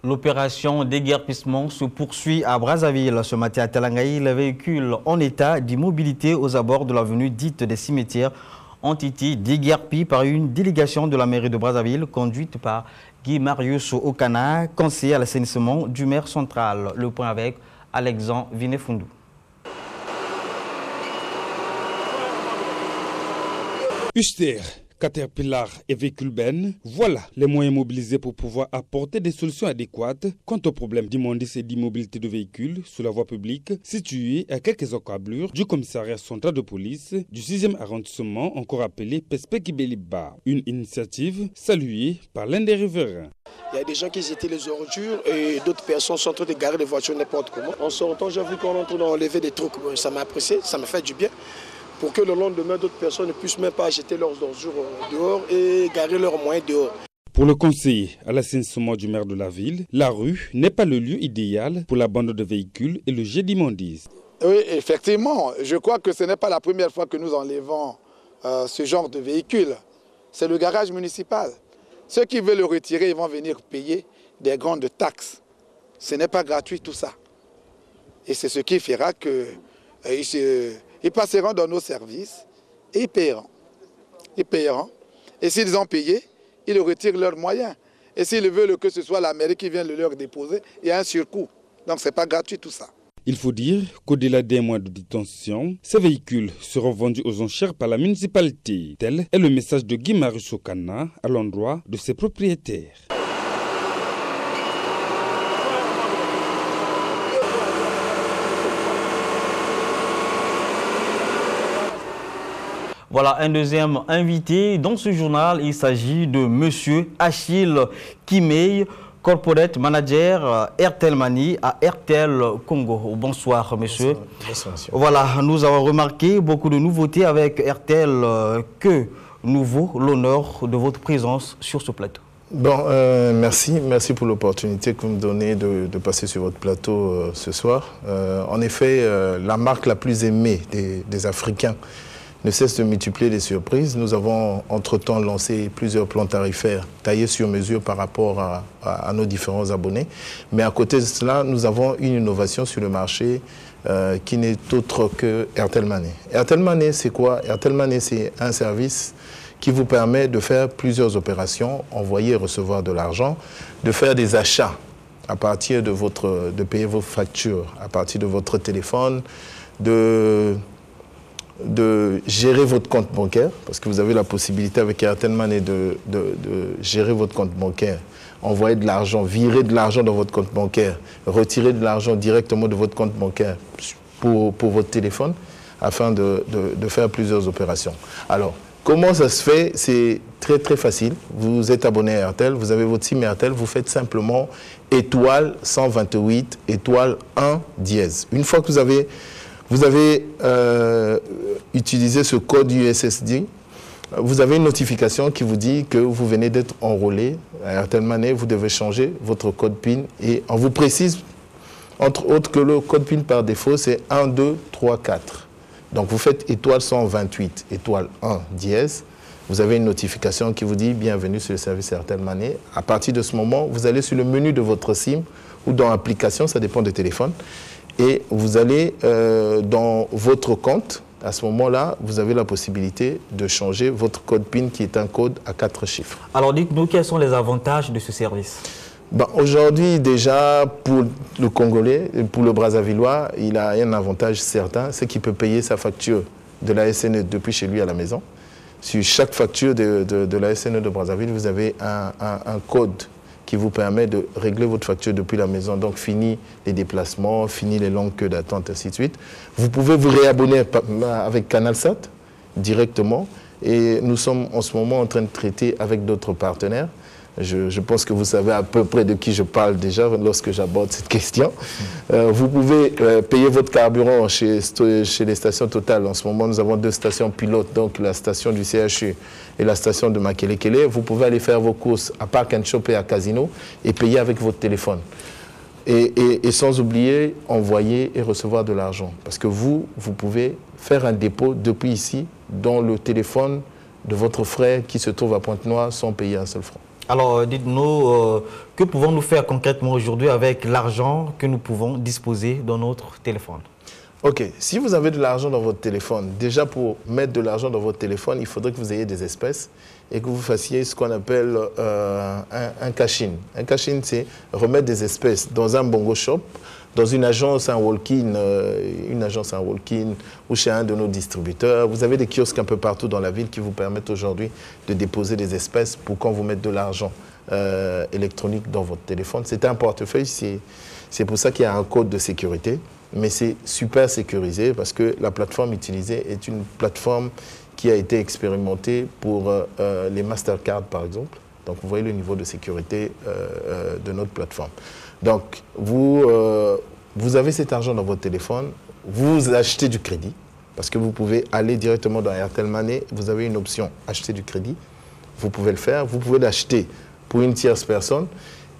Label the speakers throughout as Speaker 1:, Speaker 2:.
Speaker 1: L'opération déguerpissement se poursuit à Brazzaville. Ce matin à Talangaï, les véhicules en état d'immobilité aux abords de l'avenue dite des cimetières ont été déguerpis par une délégation de la mairie de Brazzaville conduite par Guy Marius Okana, conseiller à l'assainissement du maire central. Le point avec Alexandre Vinefundou.
Speaker 2: Uster, Caterpillar et véhicules bennes, voilà les moyens mobilisés pour pouvoir apporter des solutions adéquates quant au problème d'immondice et d'immobilité de véhicules sur la voie publique située à quelques encablures du commissariat central de police du 6e arrondissement, encore appelé Pespek-Ibeliba. Une initiative saluée par l'un des riverains.
Speaker 3: Il y a des gens qui jetaient les ordures et d'autres personnes sont en train de garer les voitures n'importe comment. En sortant, j'ai vu qu'on est en train d'enlever des trucs. Ça m'a apprécié, ça m'a fait du bien. Pour que le lendemain, d'autres personnes ne puissent même pas jeter leurs ordures dehors et garer leurs moyens dehors.
Speaker 2: Pour le conseiller à l'assainissement du maire de la ville, la rue n'est pas le lieu idéal pour l'abandon de véhicules et le jet d'immondices.
Speaker 4: Oui, effectivement. Je crois que ce n'est pas la première fois que nous enlevons ce genre de véhicules. C'est le garage municipal. Ceux qui veulent le retirer, ils vont venir payer des grandes taxes. Ce n'est pas gratuit tout ça. Et c'est ce qui fera qu'ils passeront dans nos services et ils paieront. Ils paieront. Et s'ils ont payé, ils retirent leurs moyens. Et s'ils veulent que ce soit la mairie qui vienne le leur déposer, il y a un surcoût. Donc ce n'est pas gratuit tout ça.
Speaker 2: Il faut dire qu'au-delà des mois de détention, ces véhicules seront vendus aux enchères par la municipalité. Tel est le message de Guy Marius Okana à l'endroit de ses propriétaires.
Speaker 1: Voilà un deuxième invité dans ce journal. Il s'agit de M. Achille Kimei, Corporate Manager Airtel Money à Airtel Congo. Bonsoir, monsieur.
Speaker 5: Bonsoir, monsieur.
Speaker 1: Voilà, nous avons remarqué beaucoup de nouveautés avec Airtel. Que nous vaut l'honneur de votre présence sur ce plateau?
Speaker 5: Bon, merci pour l'opportunité que vous me donnez de passer sur votre plateau ce soir. En effet, la marque la plus aimée des Africains ne cesse de multiplier les surprises. Nous avons entre-temps lancé plusieurs plans tarifaires taillés sur mesure par rapport à nos différents abonnés. Mais à côté de cela, nous avons une innovation sur le marché qui n'est autre que Airtel Money. Airtel Money, c'est quoi? Airtel Money, c'est un service qui vous permet de faire plusieurs opérations, envoyer et recevoir de l'argent, de faire des achats à partir de payer vos factures, à partir de votre téléphone, de gérer votre compte bancaire, parce que vous avez la possibilité avec Airtel Money de gérer votre compte bancaire, envoyer de l'argent, virer de l'argent dans votre compte bancaire, retirer de l'argent directement de votre compte bancaire pour votre téléphone, afin de faire plusieurs opérations. Alors, comment ça se fait? C'est très très facile. Vous êtes abonné à Airtel, vous avez votre SIM Airtel, vous faites simplement étoile 128, étoile 1 dièse. Une fois que vous avez utilisé ce code USSD, vous avez une notification qui vous dit que vous venez d'être enrôlé à Airtel Money, vous devez changer votre code PIN et on vous précise, entre autres, que le code PIN par défaut, c'est 1, 2, 3, 4. Donc vous faites étoile 128, étoile 1 dièse, vous avez une notification qui vous dit « Bienvenue sur le service Airtel Money ». À partir de ce moment, vous allez sur le menu de votre SIM ou dans l'application, ça dépend des téléphones, et vous allez dans votre compte. À ce moment-là, vous avez la possibilité de changer votre code PIN qui est un code à 4 chiffres.
Speaker 1: Alors dites-nous, quels sont les avantages de ce service?
Speaker 5: Aujourd'hui, déjà, pour le Congolais, pour le Brazzavillois, il a un avantage certain, c'est qu'il peut payer sa facture de la SNE depuis chez lui à la maison. Sur chaque facture de la SNE de Brazzaville, vous avez un code qui vous permet de régler votre facture depuis la maison. Donc, fini les déplacements, fini les longues queues d'attente, ainsi de suite. Vous pouvez vous réabonner avec CanalSat directement. Et nous sommes en ce moment en train de traiter avec d'autres partenaires. Je pense que vous savez à peu près de qui je parle déjà lorsque j'aborde cette question. Vous pouvez payer votre carburant chez les stations Total. En ce moment, nous avons 2 stations pilotes, donc la station du CHU et la station de Makelekele. Vous pouvez aller faire vos courses à Park and Shop et à Casino et payer avec votre téléphone. Et sans oublier, envoyer et recevoir de l'argent. Parce que vous pouvez faire un dépôt depuis ici dans le téléphone de votre frère qui se trouve à Pointe-Noire sans payer un seul franc.
Speaker 1: Alors, dites-nous, que pouvons-nous faire concrètement aujourd'hui avec l'argent que nous pouvons disposer dans notre téléphone?
Speaker 5: Ok, si vous avez de l'argent dans votre téléphone, déjà pour mettre de l'argent dans votre téléphone, il faudrait que vous ayez des espèces et que vous fassiez ce qu'on appelle un cash-in. Un cash-in, c'est remettre des espèces dans un bongo shop, dans une agence, un walk-in, ou chez un de nos distributeurs. Vous avez des kiosques un peu partout dans la ville qui vous permettent aujourd'hui de déposer des espèces pour quand vous mettez de l'argent électronique dans votre téléphone. C'est un portefeuille, c'est pour ça qu'il y a un code de sécurité. Mais c'est super sécurisé parce que la plateforme utilisée est une plateforme qui a été expérimentée pour les Mastercard, par exemple. Donc, vous voyez le niveau de sécurité de notre plateforme. Donc, vous avez cet argent dans votre téléphone, vous achetez du crédit parce que vous pouvez aller directement dans Airtel Money. Vous avez une option acheter du crédit. Vous pouvez le faire. Vous pouvez l'acheter pour une tierce personne.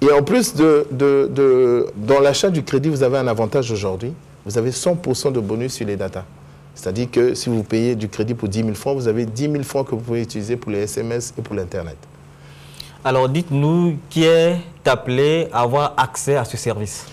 Speaker 5: Et en plus, dans l'achat du crédit, vous avez un avantage aujourd'hui. Vous avez 100% de bonus sur les data. C'est-à-dire que si vous payez du crédit pour 10 000 francs, vous avez 10 000 francs que vous pouvez utiliser pour les SMS et pour l'Internet. Alors, dites-nous, qui est appelé à avoir accès à ce service?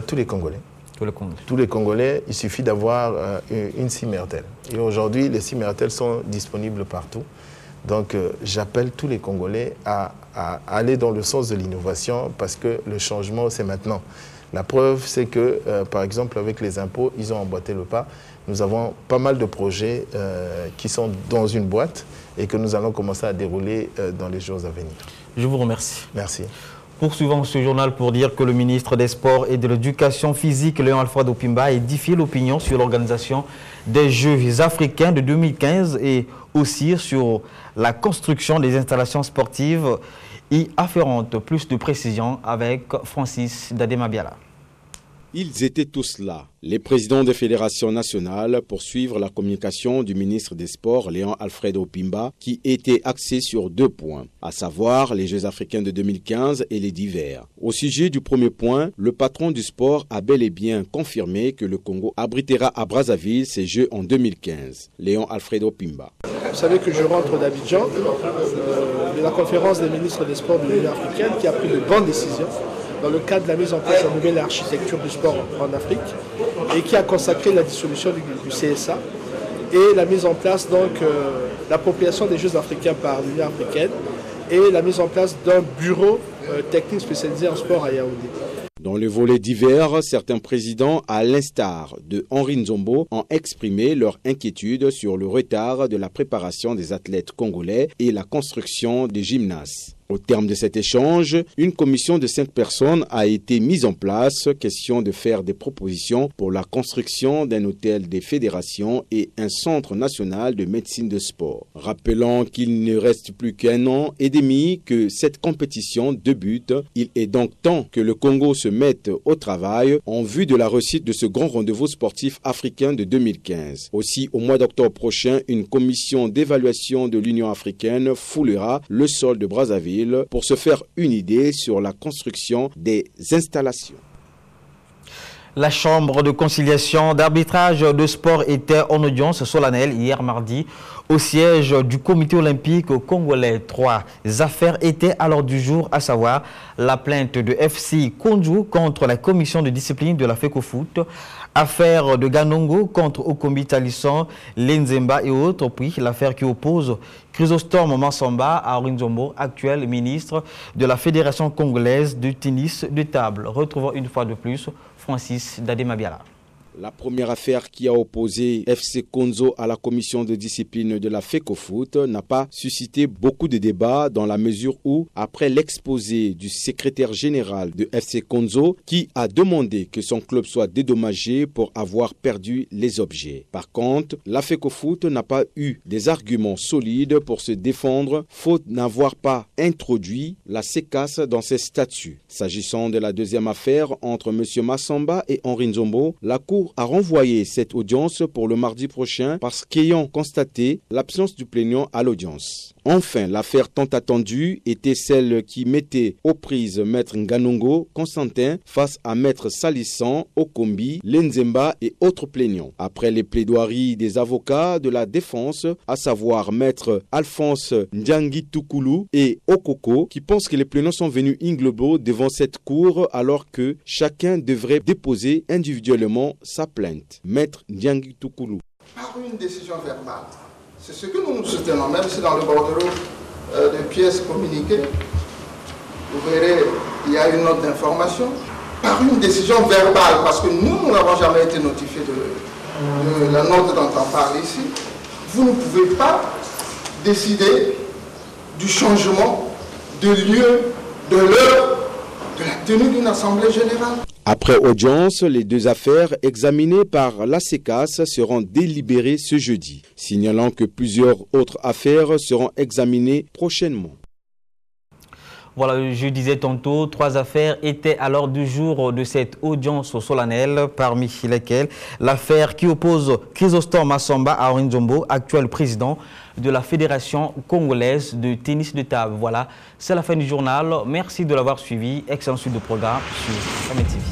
Speaker 5: Tous les Congolais. Tous les Congolais, il suffit d'avoir une SIM Airtel. Et aujourd'hui, les SIM Airtel sont disponibles partout. Donc, j'appelle tous les Congolais à aller dans le sens de l'innovation parce que le changement, c'est maintenant. La preuve, c'est que, par exemple, avec les impôts, ils ont emboîté le pas. Nous avons pas mal de projets qui sont dans une boîte et que nous allons commencer à dérouler dans les jours à venir. Je vous remercie. Merci. Poursuivons ce journal pour dire que le ministre des Sports et de l'Éducation physique, Léon Alfred Opimba, a édifié l'opinion sur l'organisation des Jeux africains de 2015 et aussi sur la construction des installations sportives y afférentes. Plus de précisions avec Francis Dademabiala.
Speaker 6: Ils étaient tous là, les présidents des fédérations nationales, pour suivre la communication du ministre des Sports, Léon Alfred Opimba, qui était axée sur 2 points, à savoir les Jeux africains de 2015 et les d'hiver. Au sujet du premier point, le patron du sport a bel et bien confirmé que le Congo abritera à Brazzaville ces Jeux en 2015. Léon Alfred Opimba.
Speaker 3: Vous savez que je rentre d'Abidjan, de la conférence des ministres des Sports de l'Union africaine qui a pris de grandes décisions dans le cadre de la mise en place de la nouvelle architecture du sport en Afrique et qui a consacré la dissolution du CSA et la mise en place, donc, l'appropriation des Jeux africains par l'Union africaine et la mise en place d'un bureau technique spécialisé en sport à Yaoundé.
Speaker 6: Dans le volet d'hiver, certains présidents, à l'instar de Henri Nzombo, ont exprimé leur inquiétude sur le retard de la préparation des athlètes congolais et la construction des gymnases. Au terme de cet échange, une commission de 5 personnes a été mise en place, question de faire des propositions pour la construction d'un hôtel des fédérations et un centre national de médecine de sport. Rappelons qu'il ne reste plus qu'1 an et demi que cette compétition débute. Il est donc temps que le Congo se mette au travail en vue de la réussite de ce grand rendez-vous sportif africain de 2015. Aussi, au mois d'octobre prochain, une commission d'évaluation de l'Union africaine foulera le sol de Brazzaville pour se faire une idée sur la construction des installations.
Speaker 1: La Chambre de conciliation d'arbitrage de sport était en audience solennelle hier mardi au siège du Comité olympique congolais. 3 affaires étaient à l'ordre du jour, à savoir la plainte de FC Konju contre la commission de discipline de la FECOFOOT, affaire de Ganongo contre Okombi Talisson, Lenzemba et autres, puis l'affaire qui oppose Chrysostome Mansamba à Orinzombo, actuel ministre de la Fédération congolaise de tennis de table. Retrouvons une fois de plus Francis Dademabiala.
Speaker 6: La première affaire qui a opposé FC Konzo à la commission de discipline de la FECOFOOT n'a pas suscité beaucoup de débats dans la mesure où, après l'exposé du secrétaire général de FC Konzo, qui a demandé que son club soit dédommagé pour avoir perdu les objets. Par contre, la FECOFOOT n'a pas eu des arguments solides pour se défendre, faute n'avoir pas introduit la CECAS dans ses statuts. S'agissant de la deuxième affaire entre M. Massamba et Henri Nzombo, la Cour Cour a renvoyé cette audience pour le mardi prochain parce qu'ayant constaté l'absence du plaignant à l'audience. Enfin, l'affaire tant attendue était celle qui mettait aux prises Maître Nganongo Constantin face à Maître Salissan, Okombi, Lenzemba et autres plaignants. Après les plaidoiries des avocats de la défense, à savoir Maître Alphonse Ndiangi Toukoulou et Okoko, qui pensent que les plaignants sont venus in globo devant cette cour alors que chacun devrait déposer individuellement sa plainte. Maître Ndiangi Toukoulou.
Speaker 7: Par une décision verbale. C'est ce que nous soutenons, même si dans le bordereau de pièces communiquées, vous verrez, il y a une note d'information, par une décision verbale, parce que nous n'avons jamais été notifiés de la note dont on parle ici, vous ne pouvez pas décider du changement de lieu, de l'heure, de la tenue d'une assemblée générale.
Speaker 6: Après audience, les deux affaires examinées par la CECAS seront délibérées ce jeudi, signalant que plusieurs autres affaires seront examinées prochainement.
Speaker 1: Voilà, je disais tantôt, 3 affaires étaient à l'ordre du jour de cette audience solennelle, parmi lesquelles l'affaire qui oppose Chrysostome Massamba à Henri Nzombo, actuel président de la Fédération congolaise de tennis de table. Voilà, c'est la fin du journal. Merci de l'avoir suivi. Excellent suite de programme sur Samet TV.